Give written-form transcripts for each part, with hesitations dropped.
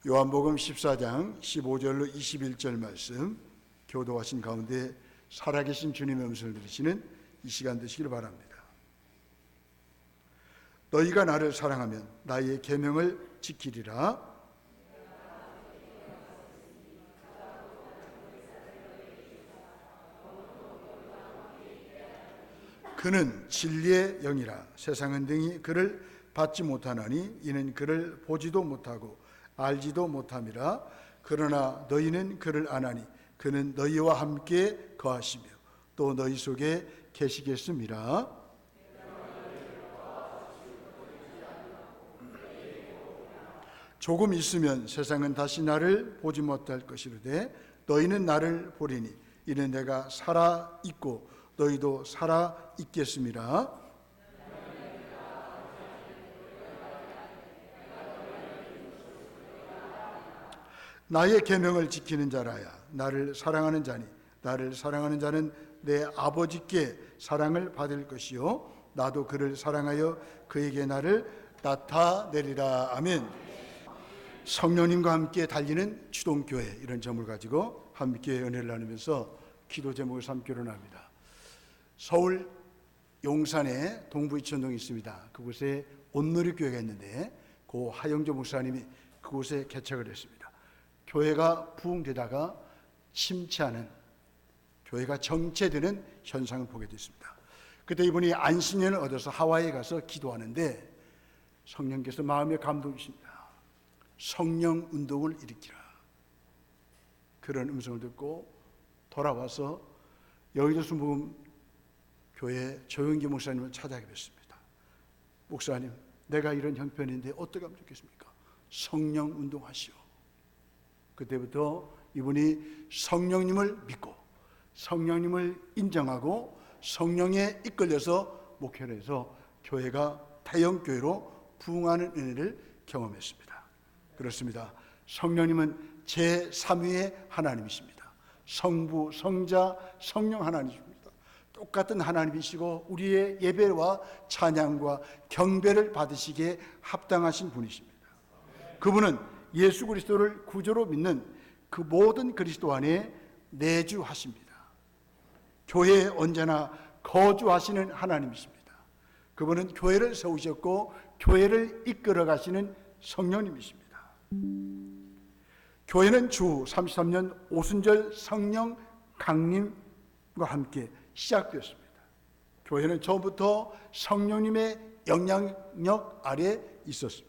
요한복음 14장 15절로 21절 말씀 교도하신 가운데 살아계신 주님의 음성을 들으시는 이 시간 되시기를 바랍니다. 너희가 나를 사랑하면 나의 계명을 지키리라. 그는 진리의 영이라. 세상은 등이 그를 받지 못하나니 이는 그를 보지도 못하고 알지도 못함이라. 그러나 너희는 그를 아나니 그는 너희와 함께 거하시며 또 너희 속에 계시겠음이라. 조금 있으면 세상은 다시 나를 보지 못할 것이로되 너희는 나를 보리니 이는 내가 살아 있고 너희도 살아 있겠음이라. 나의 계명을 지키는 자라야 나를 사랑하는 자니 나를 사랑하는 자는 내 아버지께 사랑을 받을 것이요 나도 그를 사랑하여 그에게 나를 나타내리라. 아멘. 성령님과 함께 달리는 추동교회, 이런 점을 가지고 함께 은혜를 나누면서 기도 제목을 삼기로 합니다. 서울 용산에 동부이천동이 있습니다. 그곳에 온누리교회가 있는데 그 하영조 목사님이 그곳에 개척을 했습니다. 교회가 부흥되다가 침체하는, 교회가 정체되는 현상을 보게 됐습니다. 그때 이분이 안식년을 얻어서 하와이에 가서 기도하는데 성령께서 마음에 감동 주십니다. 성령 운동을 일으키라. 그런 음성을 듣고 돌아와서 여의도 순복음 교회 조영기 목사님을 찾아가게 됐습니다. 목사님, 내가 이런 형편인데 어떻게 하면 좋겠습니까? 성령 운동하시오. 그때부터 이분이 성령님을 믿고 성령님을 인정하고 성령에 이끌려서 목회를 해서 교회가 태영교회로 부흥하는 은혜를 경험했습니다. 그렇습니다. 성령님은 제3위의 하나님이십니다. 성부, 성자, 성령 하나님이십니다. 똑같은 하나님이시고 우리의 예배와 찬양과 경배를 받으시기에 합당하신 분이십니다. 그분은 예수 그리스도를 구주로 믿는 그 모든 그리스도 안에 내주하십니다. 교회에 언제나 거주하시는 하나님이십니다. 그분은 교회를 세우셨고 교회를 이끌어 가시는 성령님이십니다. 교회는 주 33년 오순절 성령 강림과 함께 시작되었습니다. 교회는 처음부터 성령님의 영향력 아래 있었습니다.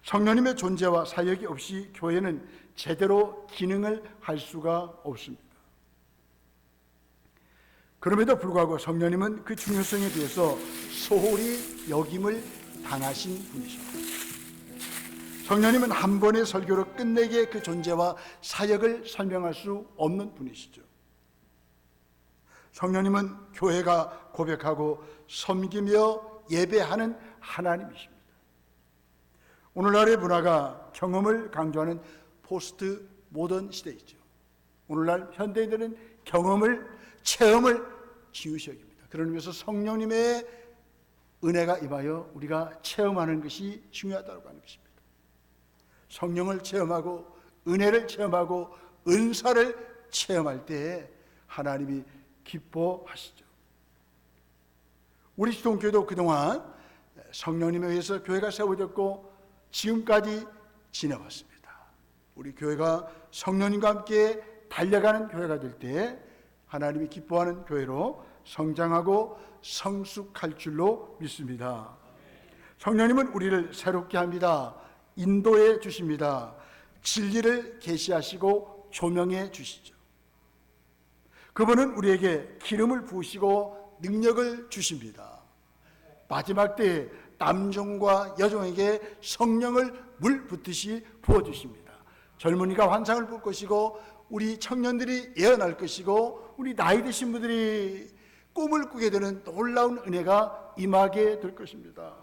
성령님의 존재와 사역이 없이 교회는 제대로 기능을 할 수가 없습니다. 그럼에도 불구하고 성령님은 그 중요성에 대해서 소홀히 여김을 당하신 분이십니다. 성령님은 한 번의 설교로 끝내게 그 존재와 사역을 설명할 수 없는 분이시죠. 성령님은 교회가 고백하고 섬기며 예배하는 하나님이십니다. 오늘날의 문화가 경험을 강조하는 포스트 모던 시대이죠. 오늘날 현대인들은 경험을, 체험을 중요시 여깁니다. 그런 의미에서 성령님의 은혜가 임하여 우리가 체험하는 것이 중요하다고 하는 것입니다. 성령을 체험하고 은혜를 체험하고 은사를 체험할 때 하나님이 기뻐하시죠. 우리 시동교회도 그동안 성령님에 의해서 교회가 세워졌고 지금까지 지내왔습니다. 우리 교회가 성령님과 함께 달려가는 교회가 될 때 하나님이 기뻐하는 교회로 성장하고 성숙할 줄로 믿습니다. 성령님은 우리를 새롭게 합니다. 인도해 주십니다. 진리를 계시하시고 조명해 주시죠. 그분은 우리에게 기름을 부으시고 능력을 주십니다. 마지막 때에 남종과 여종에게 성령을 물 붓듯이 부어주십니다. 젊은이가 환상을 볼 것이고 우리 청년들이 예언할 것이고 우리 나이 드신 분들이 꿈을 꾸게 되는 놀라운 은혜가 임하게 될 것입니다.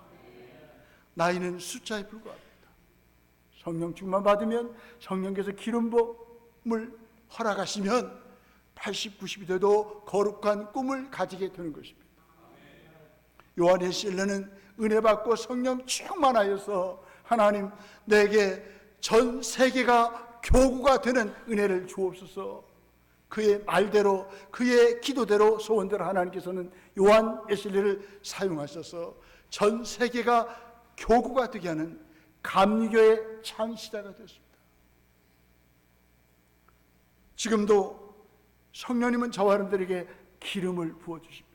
나이는 숫자에 불과합니다. 성령 충만 받으면 성령께서 기름 부음을 허락하시면 80, 90이 돼도 거룩한 꿈을 가지게 되는 것입니다. 요한의 실레는 은혜 받고 성령 충만하여서 하나님 내게 전 세계가 교구가 되는 은혜를 주옵소서. 그의 말대로, 그의 기도대로, 소원대로 하나님께서는 요한 웨슬리를 사용하셔서 전 세계가 교구가 되게 하는 감리교의 창시자가 되었습니다. 지금도 성령님은 저와 여러분들에게 기름을 부어주십니다.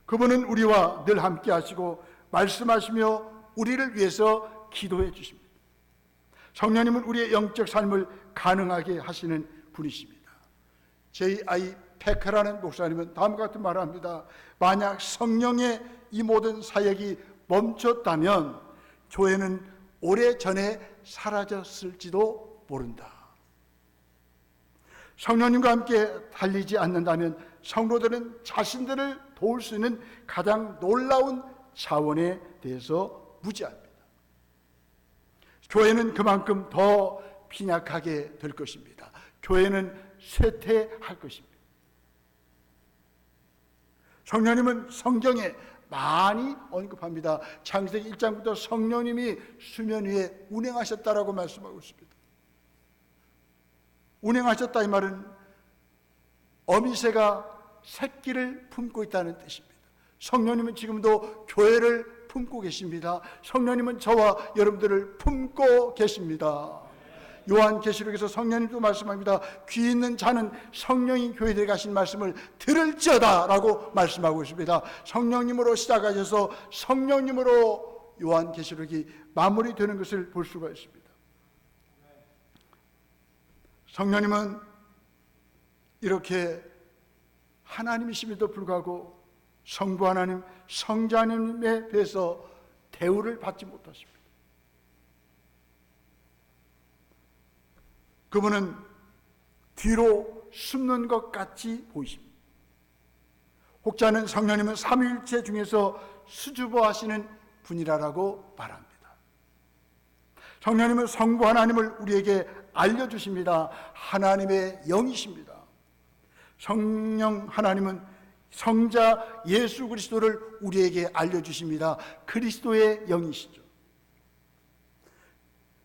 그분은 우리와 늘 함께 하시고 말씀하시며 우리를 위해서 기도해 주십니다. 성령님은 우리의 영적 삶을 가능하게 하시는 분이십니다. J.I. 페커라는 목사님은 다음과 같은 말을 합니다. 만약 성령의 이 모든 사역이 멈췄다면 교회는 오래전에 사라졌을지도 모른다. 성령님과 함께 달리지 않는다면 성도들은 자신들을 도울 수 있는 가장 놀라운 자원에 대해서 무지합니다. 교회는 그만큼 더 빈약하게 될 것입니다. 교회는 쇠퇴할 것입니다. 성령님은 성경에 많이 언급합니다. 창세기 1장부터 성령님이 수면 위에 운행하셨다라고 말씀하고 있습니다. 운행하셨다 이 말은 어미새가 새끼를 품고 있다는 뜻입니다. 성령님은 지금도 교회를 품고 계십니다. 성령님은 저와 여러분들을 품고 계십니다. 요한계시록에서 성령님도 말씀합니다. 귀 있는 자는 성령이 교회에 가신 말씀을 들을지어다 라고 말씀하고 있습니다. 성령님으로 시작하셔서 성령님으로 요한계시록이 마무리되는 것을 볼 수가 있습니다. 성령님은 이렇게 하나님이심에도 불구하고 성부 하나님, 성자 하나님에 비해서 대우를 받지 못하십니다. 그분은 뒤로 숨는 것 같이 보이십니다. 혹자는 성령님은 삼위일체 중에서 수줍어하시는 분이라고 말합니다. 성령님은 성부 하나님을 우리에게 알려주십니다. 하나님의 영이십니다. 성령 하나님은 성자 예수 그리스도를 우리에게 알려주십니다. 그리스도의 영이시죠.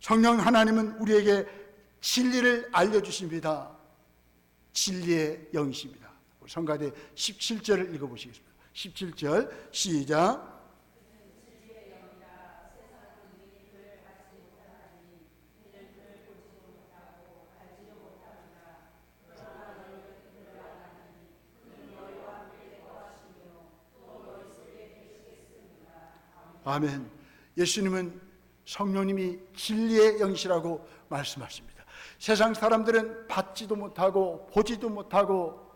성령 하나님은 우리에게 진리를 알려주십니다. 진리의 영이십니다. 성가대 17절을 읽어보시겠습니다. 17절 시작. 아멘. 예수님은 성령님이 진리의 영이시라고 말씀하십니다. 세상 사람들은 받지도 못하고 보지도 못하고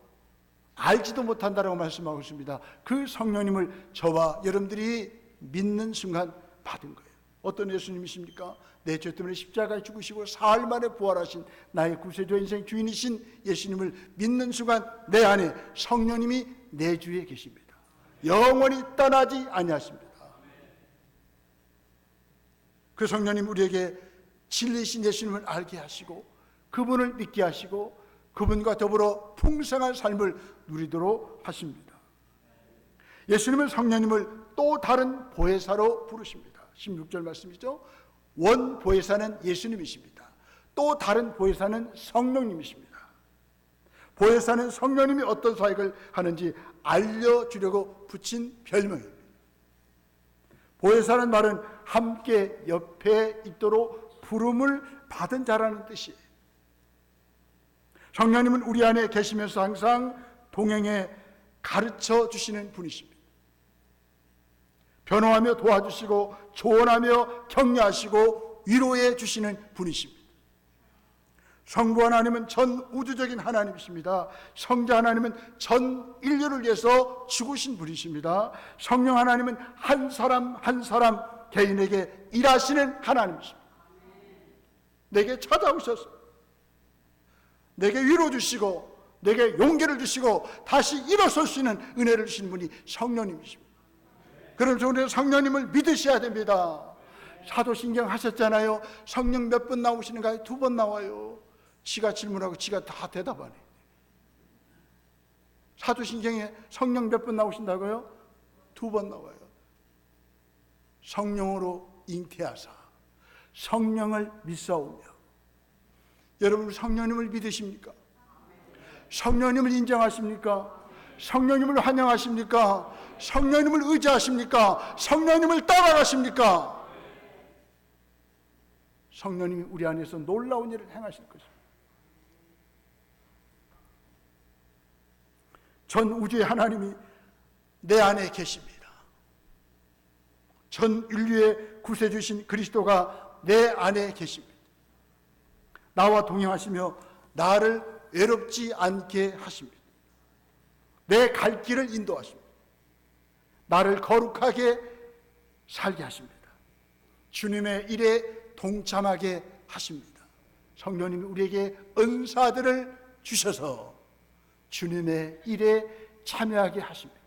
알지도 못한다라고 말씀하고 있습니다. 그 성령님을 저와 여러분들이 믿는 순간 받은 거예요. 어떤 예수님이십니까? 내 죄 때문에 십자가에 죽으시고 사흘 만에 부활하신 나의 구세주 인생 주인이신 예수님을 믿는 순간 내 안에 성령님이 내 주에 계십니다. 영원히 떠나지 아니하십니다. 그 성령님 우리에게 진리이신 예수님을 알게 하시고 그분을 믿게 하시고 그분과 더불어 풍성한 삶을 누리도록 하십니다. 예수님은 성령님을 또 다른 보혜사로 부르십니다. 16절 말씀이죠. 원 보혜사는 예수님이십니다. 또 다른 보혜사는 성령님이십니다. 보혜사는 성령님이 어떤 사역을 하는지 알려주려고 붙인 별명입니다. 보혜사는 말은 함께 옆에 있도록 부름을 받은 자라는 뜻이에요. 성령님은 우리 안에 계시면서 항상 동행해 가르쳐 주시는 분이십니다. 변호하며 도와주시고 조언하며 격려하시고 위로해 주시는 분이십니다. 성부 하나님은 전 우주적인 하나님이십니다. 성자 하나님은 전 인류를 위해서 죽으신 분이십니다. 성령 하나님은 한 사람 한 사람 개인에게 일하시는 하나님이십니다. 내게 찾아오셔서 내게 위로 주시고 내게 용기를 주시고 다시 일어설 수 있는 은혜를 주신 분이 성령님이십니다. 그러면서 우리는 성령님을 믿으셔야 됩니다. 사도신경 하셨잖아요. 성령 몇 번 나오시는가요? 2번 나와요. 지가 질문하고 지가 다 대답하네. 사도신경에 성령 몇 번 나오신다고요? 2번 나와요. 성령으로 잉태하사 성령을 믿사오며. 여러분 성령님을 믿으십니까? 성령님을 인정하십니까? 성령님을 환영하십니까? 성령님을 의지하십니까? 성령님을 따라가십니까? 성령님이 우리 안에서 놀라운 일을 행하실 것입니다. 전 우주의 하나님이 내 안에 계십니다. 전 인류의 구세주신 그리스도가 내 안에 계십니다. 나와 동행하시며 나를 외롭지 않게 하십니다. 내 갈 길을 인도하십니다. 나를 거룩하게 살게 하십니다. 주님의 일에 동참하게 하십니다. 성령님이 우리에게 은사들을 주셔서 주님의 일에 참여하게 하십니다.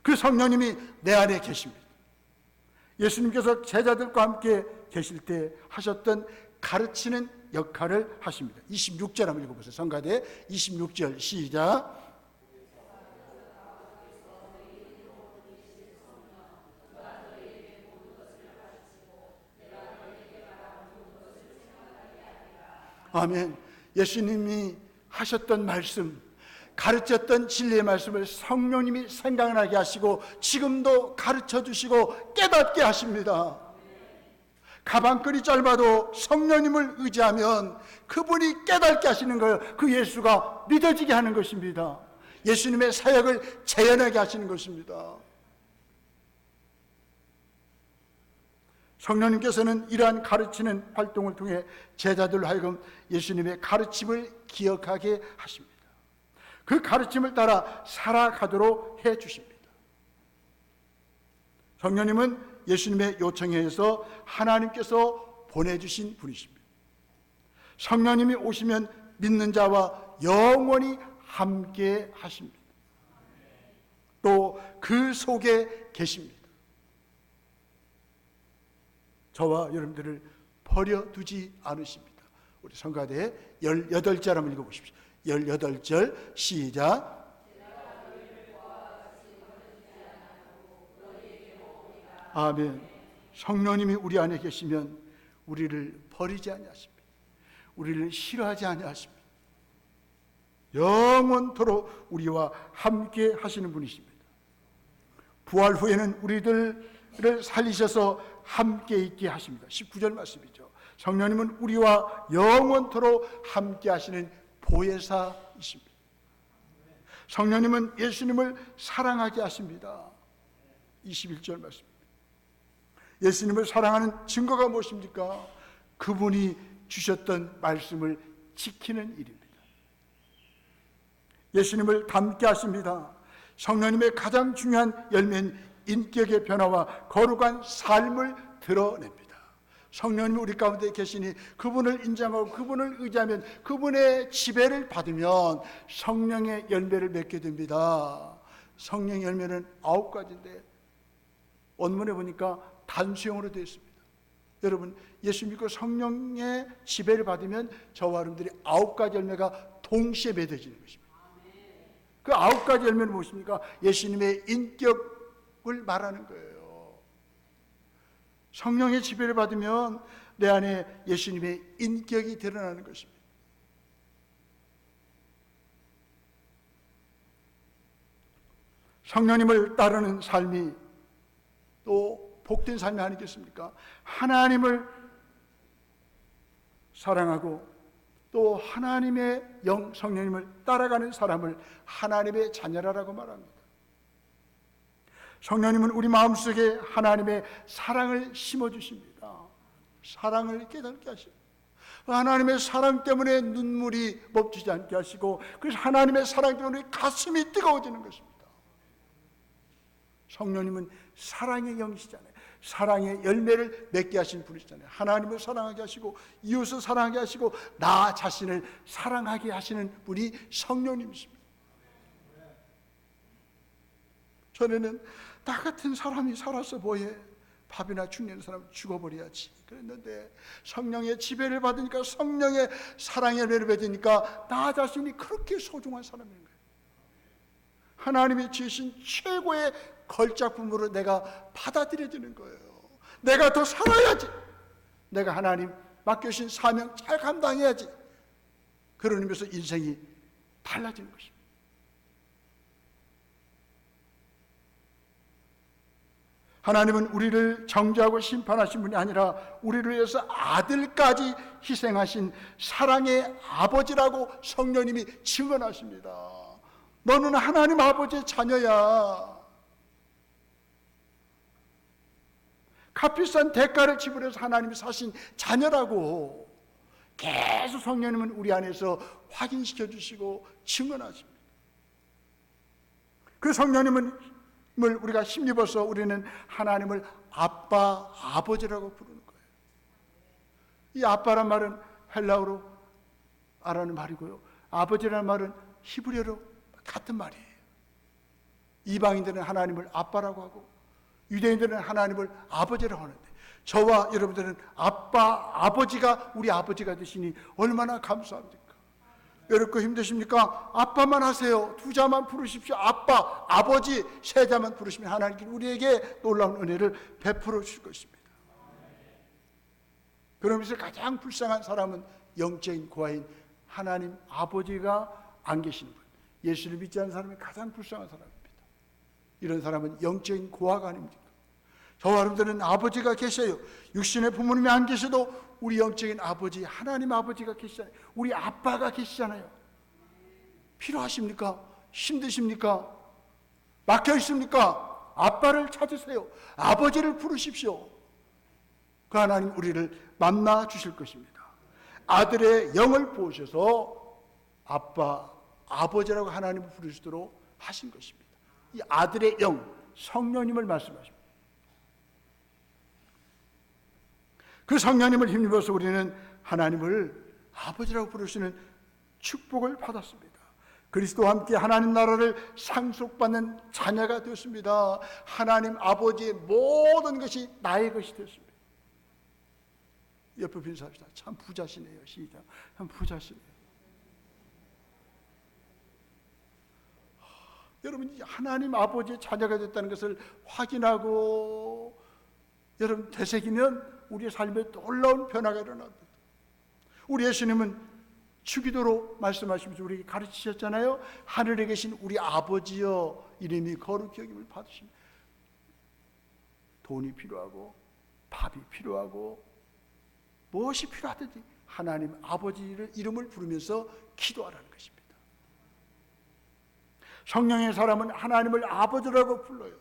그 성령님이 내 안에 계십니다. 예수님께서 제자들과 함께 계실 때 하셨던 가르치는 역할을 하십니다. 26절 한번 읽어보세요. 성가대 26절 시작. 아멘. 예수님이 하셨던 말씀, 가르쳤던 진리의 말씀을 성령님이 생각나게 하시고 지금도 가르쳐 주시고 깨닫게 하십니다. 가방끈이 짧아도 성령님을 의지하면 그분이 깨닫게 하시는 거예요. 그 예수가 믿어지게 하는 것입니다. 예수님의 사역을 재현하게 하시는 것입니다. 성령님께서는 이러한 가르치는 활동을 통해 제자들로 하여금 예수님의 가르침을 기억하게 하십니다. 그 가르침을 따라 살아가도록 해 주십니다. 성령님은 예수님의 요청에 의해서 하나님께서 보내주신 분이십니다. 성령님이 오시면 믿는 자와 영원히 함께 하십니다. 또 그 속에 계십니다. 저와 여러분들을 버려두지 않으십니다. 우리 성가대에 18절 한번 읽어보십시오. 18절 시작. 아멘. 성령님이 우리 안에 계시면 우리를 버리지 아니하십니다. 우리를 싫어하지 아니하십니다. 영원토록 우리와 함께 하시는 분이십니다. 부활 후에는 우리들을 살리셔서 함께 있게 하십니다. 19절 말씀이죠. 성령님은 우리와 영원토록 함께 하시는 보혜사이십니다. 성령님은 예수님을 사랑하게 하십니다. 21절 말씀입니다. 예수님을 사랑하는 증거가 무엇입니까? 그분이 주셨던 말씀을 지키는 일입니다. 예수님을 닮게 하십니다. 성령님의 가장 중요한 열매는 인격의 변화와 거룩한 삶을 드러냅니다. 성령님이 우리 가운데 계시니 그분을 인정하고 그분을 의지하면 그분의 지배를 받으면 성령의 열매를 맺게 됩니다. 성령의 열매는 9가지인데 원문에 보니까 단수형으로 되어 있습니다. 여러분 예수 믿고 성령의 지배를 받으면 저와 여러분들이 9가지 열매가 동시에 맺어지는 것입니다. 그 9가지 열매는 무엇입니까? 예수님의 인격을 말하는 거예요. 성령의 지배를 받으면 내 안에 예수님의 인격이 드러나는 것입니다. 성령님을 따르는 삶이 또 복된 삶이 아니겠습니까? 하나님을 사랑하고 또 하나님의 영 성령님을 따라가는 사람을 하나님의 자녀라고 말합니다. 성령님은 우리 마음속에 하나님의 사랑을 심어주십니다. 사랑을 깨닫게 하십니다. 하나님의 사랑 때문에 눈물이 멈추지 않게 하시고 그래서 하나님의 사랑 때문에 가슴이 뜨거워지는 것입니다. 성령님은 사랑의 영이시잖아요. 사랑의 열매를 맺게 하신 분이시잖아요. 하나님을 사랑하게 하시고 이웃을 사랑하게 하시고 나 자신을 사랑하게 하시는 분이 성령님이십니다. 전에는 나 같은 사람이 살아서 뭐해, 밥이나 죽는 사람 죽어버려야지 그랬는데 성령의 지배를 받으니까 성령의 사랑의 열매를 맺으니까 나 자신이 그렇게 소중한 사람인 거예요. 하나님이 주신 최고의 걸작품으로 내가 받아들여지는 거예요. 내가 더 살아야지. 내가 하나님 맡겨주신 사명 잘 감당해야지. 그런 의미에서 인생이 달라지는 것입니다. 하나님은 우리를 정죄하고 심판하신 분이 아니라 우리를 위해서 아들까지 희생하신 사랑의 아버지라고 성령님이 증언하십니다. 너는 하나님 아버지의 자녀야. 값비싼 대가를 지불해서 하나님이 사신 자녀라고 계속 성령님은 우리 안에서 확인시켜 주시고 증언하십니다. 그 성령님은 우리가 힘입어서 우리는 하나님을 아빠, 아버지라고 부르는 거예요. 이 아빠란 말은 헬라어로 아라는 말이고요, 아버지라는 말은 히브리어로 같은 말이에요. 이방인들은 하나님을 아빠라고 하고 유대인들은 하나님을 아버지라고 하는데, 저와 여러분들은 아빠, 아버지가 우리 아버지가 되시니 얼마나 감사합니까? 외롭고 힘드십니까? 아빠만 하세요. 두 자만 부르십시오. 아빠, 아버지, 세 자만 부르시면 하나님께서 우리에게 놀라운 은혜를 베풀어 주실 것입니다. 그러면서 가장 불쌍한 사람은 영적인 고아인 하나님 아버지가 안 계시는 분, 예수를 믿지 않는 사람이 가장 불쌍한 사람입니다. 이런 사람은 영적인 고아가 아닙니까? 저와 여러분들은 아버지가 계셔요. 육신의 부모님이 안 계셔도 우리 영적인 아버지, 하나님 아버지가 계시잖아요. 우리 아빠가 계시잖아요. 필요하십니까? 힘드십니까? 막혀 있습니까? 아빠를 찾으세요. 아버지를 부르십시오. 그 하나님 우리를 만나 주실 것입니다. 아들의 영을 부으셔서 아빠, 아버지라고 하나님을 부르시도록 하신 것입니다. 이 아들의 영, 성령님을 말씀하십니다. 그 성령님을 힘입어서 우리는 하나님을 아버지라고 부르시는 축복을 받았습니다. 그리스도와 함께 하나님 나라를 상속받는 자녀가 되었습니다. 하나님 아버지의 모든 것이 나의 것이 되었습니다. 옆에 인사합시다. 참 부자시네요. 시작. 참 부자시네요. 여러분, 하나님 아버지의 자녀가 됐다는 것을 확인하고 여러분 되새기면 우리의 삶에 놀라운 변화가 일어납니다. 우리 예수님은 주기도로 말씀하시면서 우리에게 가르치셨잖아요. 하늘에 계신 우리 아버지여, 이름이 거룩히 여김을 받으시면 돈이 필요하고 밥이 필요하고 무엇이 필요하든지 하나님 아버지를 이름을 부르면서 기도하라는 것입니다. 성령의 사람은 하나님을 아버지라고 불러요.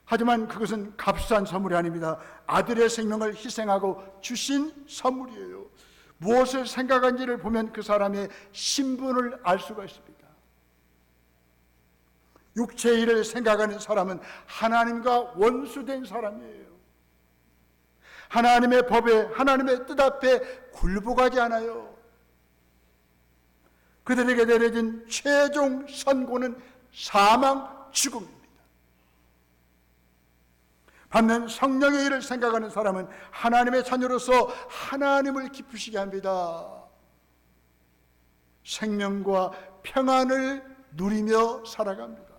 하지만 그것은 값싼 선물이 아닙니다. 아들의 생명을 희생하고 주신 선물이에요. 무엇을 생각한지를 보면 그 사람의 신분을 알 수가 있습니다. 육체의 일을 생각하는 사람은 하나님과 원수된 사람이에요. 하나님의 법에, 하나님의 뜻 앞에 굴복하지 않아요. 그들에게 내려진 최종 선고는 사망, 죽음입니다. 반면 성령의 일을 생각하는 사람은 하나님의 자녀로서 하나님을 기쁘시게 합니다. 생명과 평안을 누리며 살아갑니다.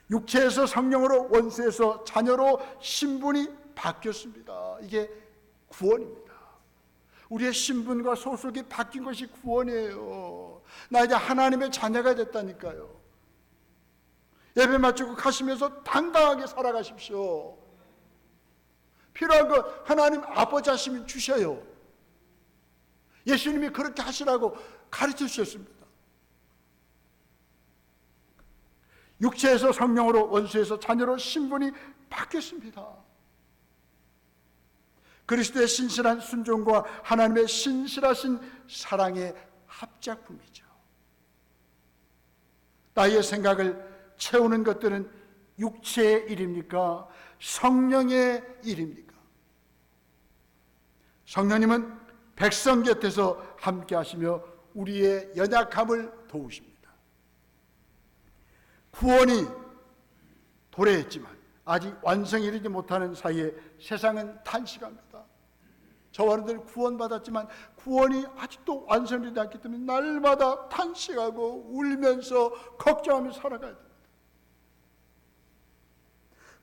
육체에서 성령으로, 원수에서 자녀로 신분이 바뀌었습니다. 이게 구원입니다. 우리의 신분과 소속이 바뀐 것이 구원이에요. 나 이제 하나님의 자녀가 됐다니까요. 예배 마치고 가시면서 당당하게 살아가십시오. 필요한 거 하나님 아버지 하시면 주셔요. 예수님이 그렇게 하시라고 가르쳐 주셨습니다. 육체에서 성령으로, 원수에서 자녀로 신분이 바뀌었습니다. 그리스도의 신실한 순종과 하나님의 신실하신 사랑의 합작품이죠. 나의 생각을 채우는 것들은 육체의 일입니까? 성령의 일입니까? 성령님은 백성 곁에서 함께 하시며 우리의 연약함을 도우십니다. 구원이 도래했지만 아직 완성이 이르지 못하는 사이에 세상은 탄식합니다. 저와 여러분들은 구원받았지만 구원이 아직도 완성되지 않기 때문에 날마다 탄식하고 울면서 걱정하며 살아가야 됩니다.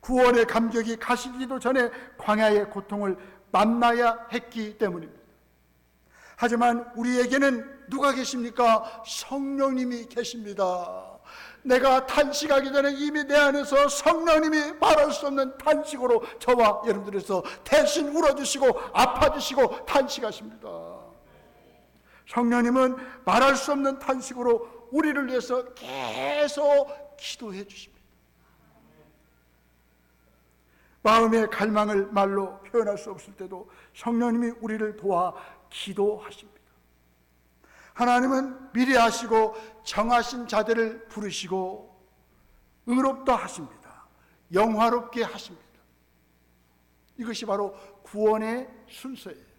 구원의 감격이 가시기도 전에 광야의 고통을 만나야 했기 때문입니다. 하지만 우리에게는 누가 계십니까? 성령님이 계십니다. 내가 탄식하기 전에 이미 내 안에서 성령님이 말할 수 없는 탄식으로 저와 여러분들에서 대신 울어주시고 아파주시고 탄식하십니다. 성령님은 말할 수 없는 탄식으로 우리를 위해서 계속 기도해 주십니다. 마음의 갈망을 말로 표현할 수 없을 때도 성령님이 우리를 도와 기도하십니다. 하나님은 미리 하시고 정하신 자들을 부르시고 의롭다 하십니다. 영화롭게 하십니다. 이것이 바로 구원의 순서예요.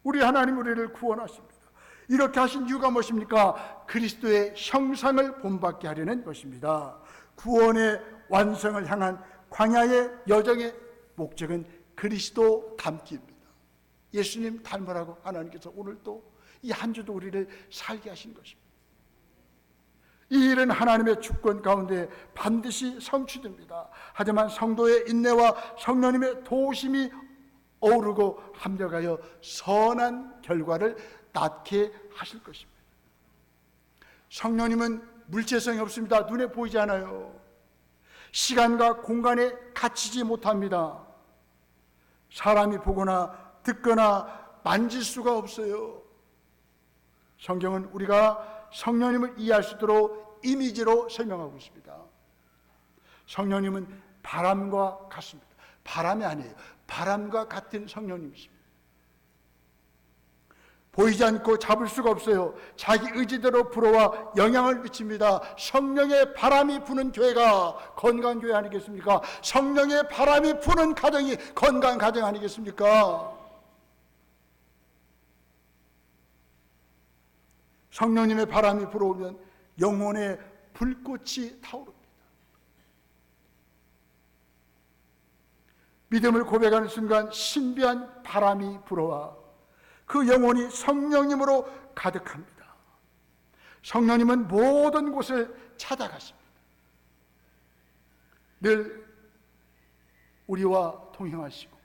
우리 하나님 우리를 구원하십니다. 이렇게 하신 이유가 무엇입니까? 그리스도의 형상을 본받게 하려는 것입니다. 구원의 완성을 향한 광야의 여정의 목적은 그리스도 닮기입니다. 예수님 닮으라고 하나님께서 오늘도 이 한 주도 우리를 살게 하신 것입니다. 이 일은 하나님의 주권 가운데 반드시 성취됩니다. 하지만 성도의 인내와 성령님의 도우심이 어우르고 합력하여 선한 결과를 낳게 하실 것입니다. 성령님은 물체성이 없습니다. 눈에 보이지 않아요. 시간과 공간에 갇히지 못합니다. 사람이 보거나 듣거나 만질 수가 없어요. 성경은 우리가 성령님을 이해할 수 있도록 이미지로 설명하고 있습니다. 성령님은 바람과 같습니다. 바람이 아니에요. 바람과 같은 성령님이십니다. 보이지 않고 잡을 수가 없어요. 자기 의지대로 불어와 영향을 미칩니다. 성령의 바람이 부는 교회가 건강한 교회 아니겠습니까? 성령의 바람이 부는 가정이 건강한 가정 아니겠습니까? 성령님의 바람이 불어오면 영혼의 불꽃이 타오릅니다. 믿음을 고백하는 순간 신비한 바람이 불어와 그 영혼이 성령님으로 가득합니다. 성령님은 모든 곳을 찾아가십니다. 늘 우리와 동행하시고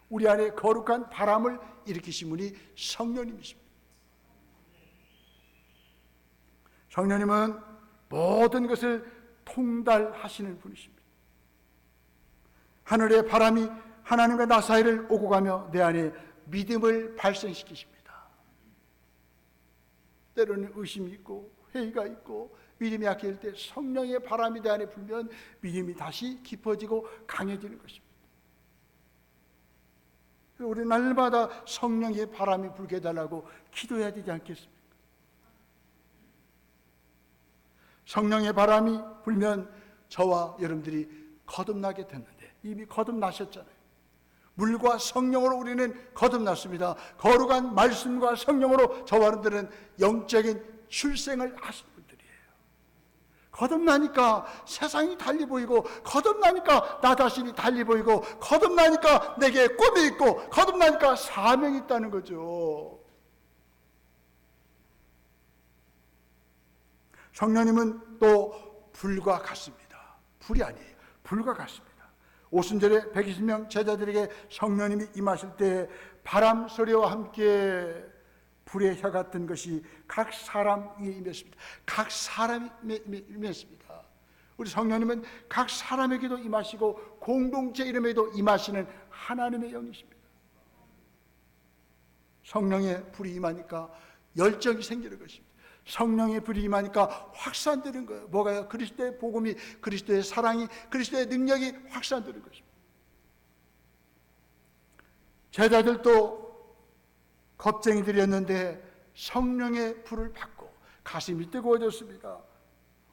우리 안에 거룩한 바람을 일으키신 분이 성령님이십니다. 성령님은 모든 것을 통달하시는 분이십니다. 하늘의 바람이 하나님과 나 사이를 오고 가며 내 안에 믿음을 발생시키십니다. 때로는 의심이 있고 회의가 있고 믿음이 약해질 때 성령의 바람이 내 안에 불면 믿음이 다시 깊어지고 강해지는 것입니다. 우리 날마다 성령의 바람이 불게 해달라고 기도해야 되지 않겠습니까? 성령의 바람이 불면 저와 여러분들이 거듭나게 됐는데 이미 거듭나셨잖아요. 물과 성령으로 우리는 거듭났습니다. 거룩한 말씀과 성령으로 저와 여러분들은 영적인 출생을 하신 분들이에요. 거듭나니까 세상이 달리 보이고 거듭나니까 나 자신이 달리 보이고 거듭나니까 내게 꿈이 있고 거듭나니까 사명이 있다는 거죠. 성령님은 또 불과 같습니다. 불이 아니에요. 불과 같습니다. 오순절에 120명 제자들에게 성령님이 임하실 때 바람 소리와 함께 불의 혀 같은 것이 각 사람 위에 임했습니다. 각 사람이 임했습니다. 우리 성령님은 각 사람에게도 임하시고 공동체 이름에도 임하시는 하나님의 영이십니다. 성령의 불이 임하니까 열정이 생기는 것입니다. 성령의 불이 임하니까 확산되는 거예요. 뭐가요? 그리스도의 복음이, 그리스도의 사랑이, 그리스도의 능력이 확산되는 것입니다. 제자들도 겁쟁이들이었는데 성령의 불을 받고 가슴이 뜨거워졌습니다.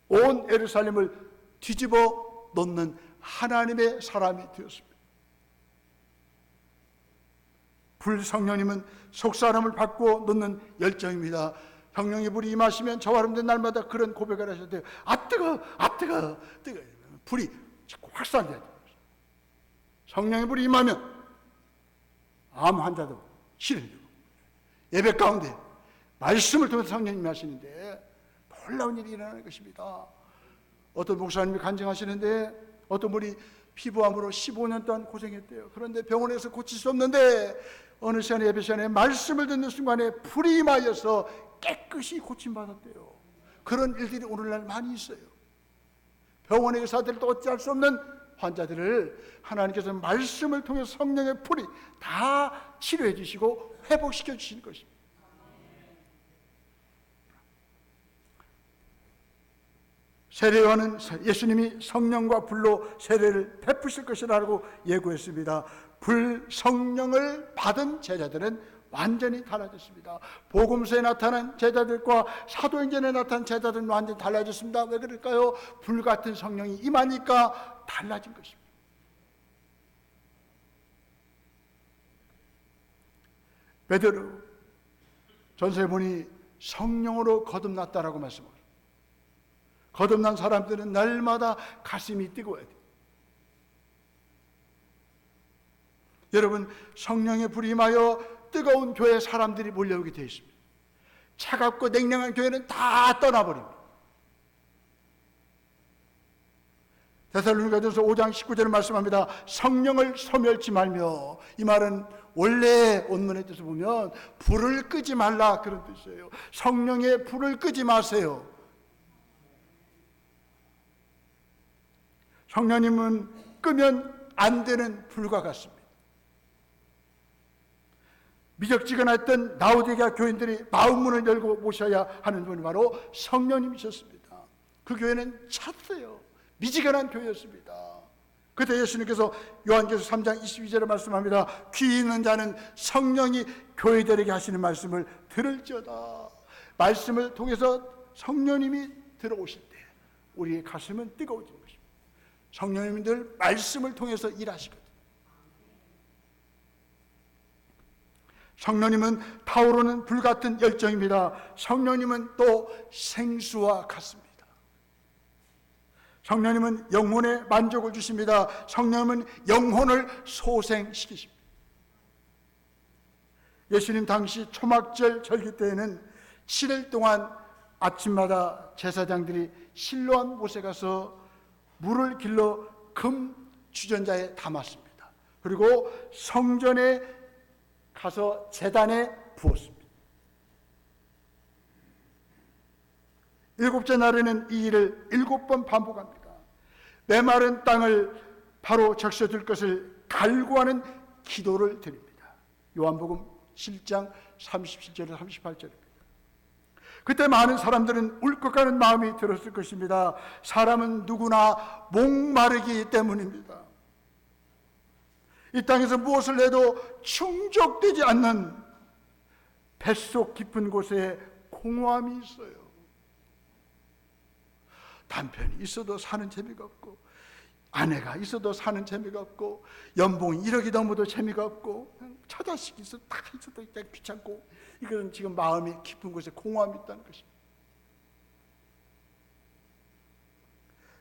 온 예루살렘을 뒤집어 놓는 하나님의 사람이 되었습니다. 불 성령님은 속사람을 바꾸어 놓는 열정입니다. 성령의 불이 임하시면 저와 여러분들 날마다 그런 고백을 하셔야 돼요. 아 뜨거, 아 뜨거, 뜨거. 불이 자꾸 확산돼야 돼요. 성령의 불이 임하면 암 환자도 치료해주고, 예배 가운데 말씀을 통해서 성령님이 하시는데 놀라운 일이 일어나는 것입니다. 어떤 목사님이 간증하시는데 어떤 분이 피부암으로 15년 동안 고생했대요. 그런데 병원에서 고칠 수 없는데 어느 시간에 예배 시간에 말씀을 듣는 순간에 불이 임하여서 깨끗이 고침받았대요. 그런 일들이 오늘날 많이 있어요. 병원의 의사들도 어찌할 수 없는 환자들을 하나님께서 말씀을 통해 성령의 불이 다 치료해 주시고 회복시켜 주시는 것입니다. 세례요한은 예수님이 성령과 불로 세례를 베푸실 것이라고 예고했습니다. 성령을 받은 제자들은 완전히 달라졌습니다. 복음서에 나타난 제자들과 사도행전에 나타난 제자들은 완전히 달라졌습니다. 왜 그럴까요? 불같은 성령이 임하니까 달라진 것입니다. 베드로 전서에 보니 성령으로 거듭났다라고 말씀합니다. 거듭난 사람들은 날마다 가슴이 뜨거워야 돼요. 여러분, 성령의 불이 임하여 뜨거운 교회에 사람들이 몰려오게 되어 있습니다. 차갑고 냉랭한 교회는 다 떠나버립니다. 데살로니가전서 5장 19절을 말씀합니다. 성령을 소멸치 말며, 이 말은 원래 원문의 뜻을 보면 불을 끄지 말라 그런 뜻이에요. 성령의 불을 끄지 마세요. 성령님은 끄면 안 되는 불과 같습니다. 미적지근했던 라오디게아 교인들이 마음문을 열고 모셔야 하는 분이 바로 성령님이셨습니다. 그 교회는 찼어요. 미지근한 교회였습니다. 그때 예수님께서 요한계시록 3장 22절에 말씀합니다. 귀 있는 자는 성령이 교회들에게 하시는 말씀을 들을지어다. 말씀을 통해서 성령님이 들어오실 때 우리의 가슴은 뜨거워지는 것입니다. 성령님이 늘 말씀을 통해서 일하시거든요. 성령님은 타오르는 불같은 열정입니다. 성령님은 또 생수와 같습니다. 성령님은 영혼에 만족을 주십니다. 성령님은 영혼을 소생시키십니다. 예수님 당시 초막절 절기 때에는 7일 동안 아침마다 제사장들이 실로암 못에 가서 물을 길러 금 주전자에 담았습니다. 그리고 성전에 가서 제단에 부었습니다. 7째 날에는 이 일을 7번 반복합니다. 메마른 땅을 바로 적셔줄 것을 갈구하는 기도를 드립니다. 요한복음 7장 37절에서 38절입니다. 그때 많은 사람들은 울컥하는 마음이 들었을 것입니다. 사람은 누구나 목마르기 때문입니다. 이 땅에서 무엇을 해도 충족되지 않는 뱃속 깊은 곳에 공허함이 있어요. 남편이 있어도 사는 재미가 없고, 아내가 있어도 사는 재미가 없고, 연봉이 1억이 넘어도 재미가 없고, 처자식이 있어도 다 있어도 귀찮고, 이것은 지금 마음이 깊은 곳에 공허함이 있다는 것입니다.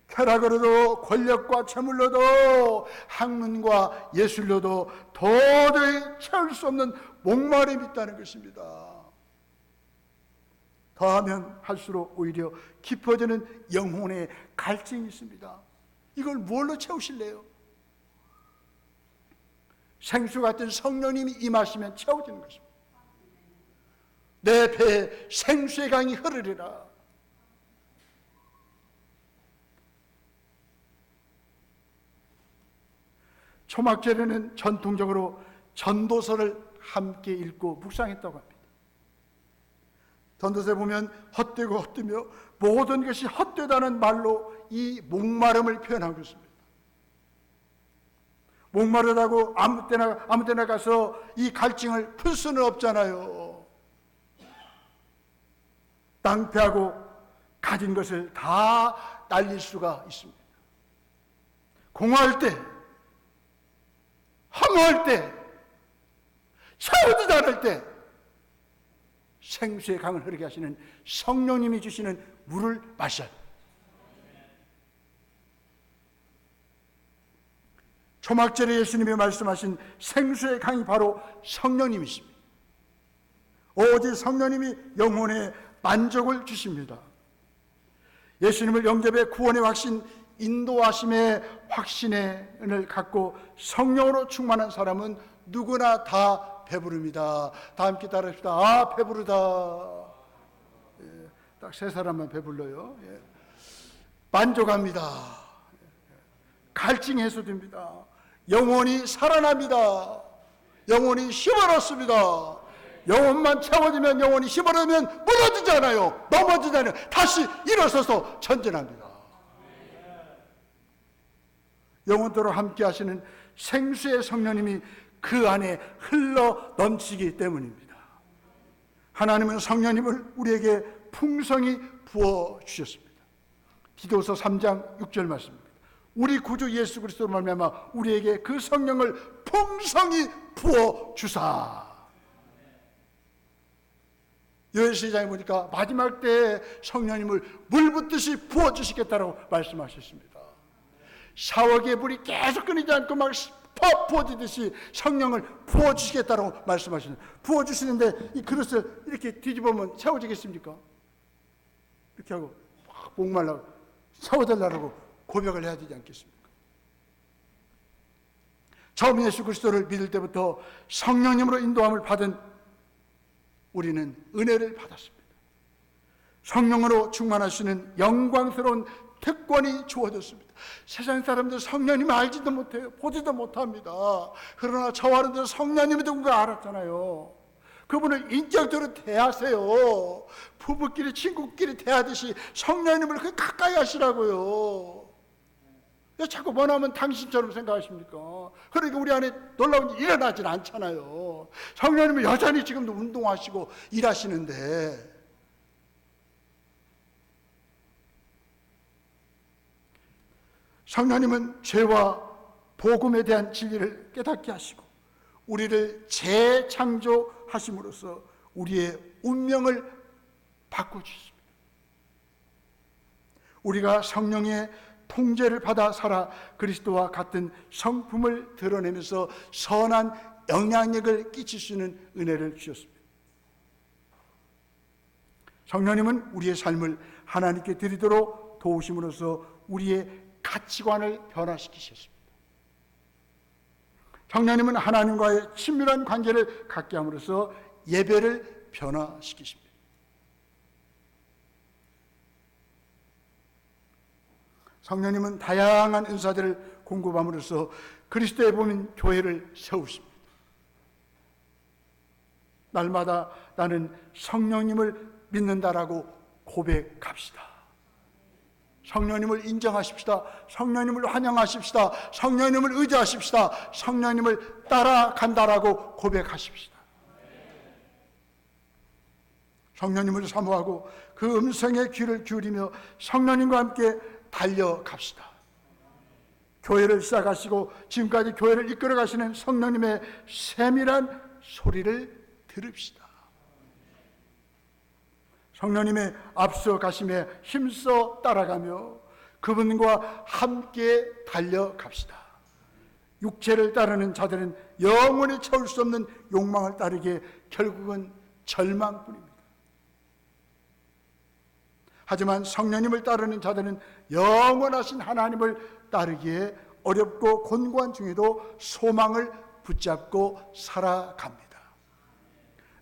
쾌락으로도 권력과 재물로도 학문과 예술로도 도저히 채울 수 없는 목마름이 있다는 것입니다. 더하면 할수록 오히려 깊어지는 영혼의 갈증이 있습니다. 이걸 뭘로 채우실래요? 생수 같은 성령님이 임하시면 채워지는 것입니다. 내 배에 생수의 강이 흐르리라. 초막절에는 전통적으로 전도서를 함께 읽고 묵상했다고 합니다. 전도서에 보면 헛되고 헛되며 모든 것이 헛되다는 말로 이 목마름을 표현하고 있습니다. 목마르다고 아무 때나 가서 이 갈증을 풀 수는 없잖아요. 낭패하고 가진 것을 다 날릴 수가 있습니다. 공허할 때, 허무할 때, 채워지지 않을 때 생수의 강을 흐르게 하시는 성령님이 주시는 물을 마셔야 합니다. 초막절에 예수님이 말씀하신 생수의 강이 바로 성령님이십니다. 오직 성령님이 영혼에 만족을 주십니다. 예수님을 영접해 구원의 확신, 인도하심의 확신을 갖고 성령으로 충만한 사람은 누구나 다 배부릅니다. 다 함께 따라합시다. 아, 배부르다. 딱 세 사람만 배불러요. 만족합니다. 갈증 해소됩니다. 영혼이 살아납니다. 영혼이 힘을 얻습니다. 영혼만 채워지면, 영혼이 힘을 얻으면 무너지지 않아요. 넘어지지 않아요. 다시 일어서서 전진합니다. 영혼도로 함께 하시는 생수의 성령님이 그 안에 흘러 넘치기 때문입니다. 하나님은 성령님을 우리에게 풍성히 부어주셨습니다. 디도서 3장 6절 말씀입니다. 우리 구주 예수 그리스도로 말미암아 우리에게 그 성령을 풍성히 부어주사. 요엘시장에 보니까 마지막 때에 성령님을 물 붓듯이 부어주시겠다고 말씀하셨습니다. 샤워기에 물이 계속 끊이지 않고 막 부어지듯이 성령을 부어주시겠다고 말씀하시는, 부어주시는데 이 그릇을 이렇게 뒤집으면 채워지겠습니까? 이렇게 하고 막 목말라 채워달라고 고백을 해야 되지 않겠습니까? 처음 예수 그리스도를 믿을 때부터 성령님으로 인도함을 받은 우리는 은혜를 받았습니다. 성령으로 충만하시는 영광스러운 특권이 주어졌습니다. 세상 사람들 성령님 알지도 못해요. 보지도 못합니다. 그러나 저와는 성령님이 누군가 알았잖아요. 그분을 인격적으로 대하세요. 부부끼리 친구끼리 대하듯이 성령님을 그 가까이 하시라고요. 왜 자꾸 원하면 당신처럼 생각하십니까? 그러니까 우리 안에 놀라운 일이 일어나질 않잖아요. 성령님은 여전히 지금도 운동하시고 일하시는데, 성령님은 죄와 복음에 대한 진리를 깨닫게 하시고 우리를 재창조하심으로써 우리의 운명을 바꿔주십니다. 우리가 성령의 통제를 받아 살아 그리스도와 같은 성품을 드러내면서 선한 영향력을 끼칠 수 있는 은혜를 주셨습니다. 성령님은 우리의 삶을 하나님께 드리도록 도우심으로써 우리의 가치관을 변화시키셨습니다. 성령님은 하나님과의 친밀한 관계를 갖게 함으로써 예배를 변화시키십니다. 성령님은 다양한 은사들을 공급함으로써 그리스도의 몸인 교회를 세우십니다. 날마다 나는 성령님을 믿는다라고 고백합시다. 성령님을 인정하십시다. 성령님을 환영하십시다. 성령님을 의지하십시다. 성령님을 따라간다라고 고백하십시다. 성령님을 사모하고 그 음성에 귀를 기울이며 성령님과 함께 달려갑시다. 교회를 시작하시고 지금까지 교회를 이끌어 가시는 성령님의 세밀한 소리를 들읍시다. 성령님의 앞서 가심에 힘써 따라가며 그분과 함께 달려갑시다. 육체를 따르는 자들은 영원히 채울 수 없는 욕망을 따르기에 결국은 절망뿐입니다. 하지만 성령님을 따르는 자들은 영원하신 하나님을 따르기에 어렵고 곤고한 중에도 소망을 붙잡고 살아갑니다.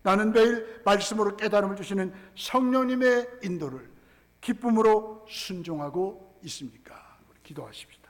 나는 매일 말씀으로 깨달음을 주시는 성령님의 인도를 기쁨으로 순종하고 있습니까? 기도하십시다.